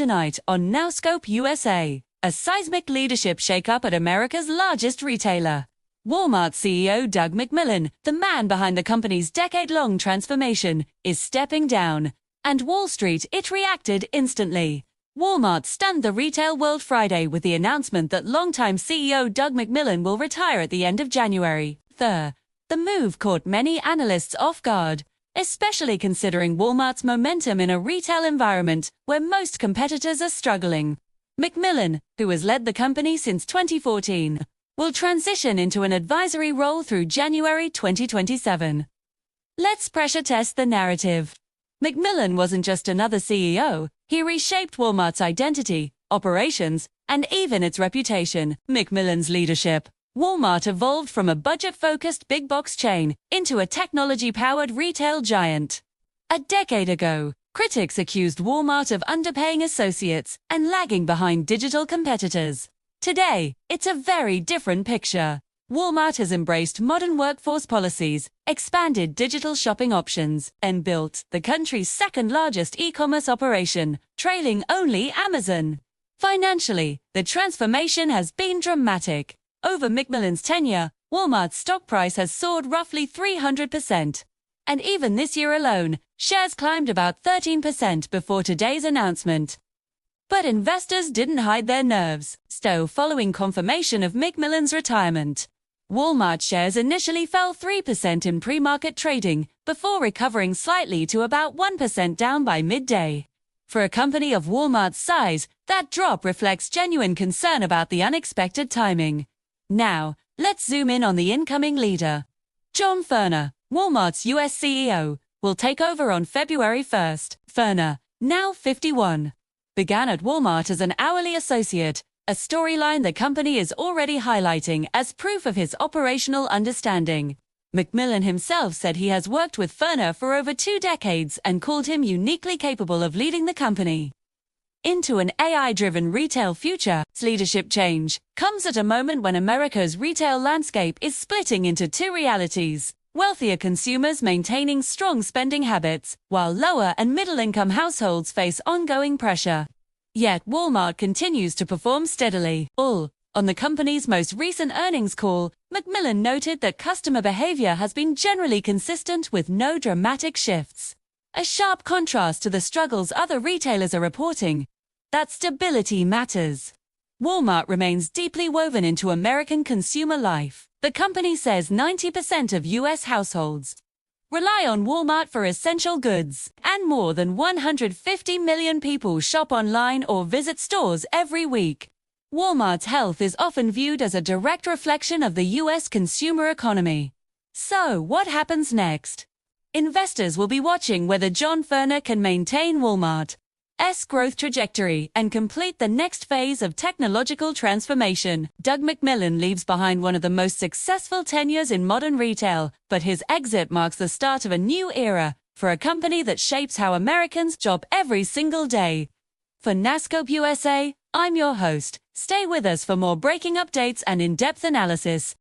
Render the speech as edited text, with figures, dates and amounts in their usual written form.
tonight on NowScope USA, a seismic leadership shakeup at America's largest retailer. Walmart CEO Doug McMillon, the man behind the company's decade-long transformation, is stepping down. And Wall Street, it reacted instantly. Walmart stunned the retail world Friday with the announcement that longtime CEO Doug McMillon will retire at the end of January. The move caught many analysts off guard, especially considering Walmart's momentum in a retail environment where most competitors are struggling. McMillon, who has led the company since 2014, will transition into an advisory role through January 2027. Let's pressure test the narrative. McMillon wasn't just another CEO, he reshaped Walmart's identity, operations, and even its reputation. McMillon's leadership. Walmart evolved from a budget-focused big-box chain into a technology-powered retail giant. A decade ago, critics accused Walmart of underpaying associates and lagging behind digital competitors. Today, it's a very different picture. Walmart has embraced modern workforce policies, expanded digital shopping options, and built the country's second-largest e-commerce operation, trailing only Amazon. Financially, the transformation has been dramatic. Over McMillon's tenure, Walmart's stock price has soared roughly 300%. And even this year alone, shares climbed about 13% before today's announcement. But investors didn't hide their nerves. Following confirmation of McMillon's retirement, Walmart shares initially fell 3% in pre-market trading, before recovering slightly to about 1% down by midday. For a company of Walmart's size, that drop reflects genuine concern about the unexpected timing. Now, let's zoom in on the incoming leader. John Furner, Walmart's US CEO, will take over on February 1st. Furner, now 51, began at Walmart as an hourly associate, a storyline the company is already highlighting as proof of his operational understanding. McMillon himself said he has worked with Furner for over 2 decades and called him uniquely capable of leading the company into an AI-driven retail future. Leadership change comes at a moment when America's retail landscape is splitting into 2 realities: wealthier consumers maintaining strong spending habits, while lower and middle-income households face ongoing pressure. Yet Walmart continues to perform steadily. On the company's most recent earnings call, McMillon noted that customer behavior has been generally consistent with no dramatic shifts. A sharp contrast to the struggles other retailers are reporting. That stability matters. Walmart remains deeply woven into American consumer life. The company says 90% of U.S. households rely on Walmart for essential goods, and more than 150 million people shop online or visit stores every week. Walmart's health is often viewed as a direct reflection of the U.S. consumer economy. So, what happens next? Investors will be watching whether John Furner can maintain Walmart's growth trajectory and complete the next phase of technological transformation. Doug McMillon leaves behind one of the most successful tenures in modern retail, but his exit marks the start of a new era for a company that shapes how Americans shop every single day. For NowScope USA, I'm your host. Stay with us for more breaking updates and in-depth analysis.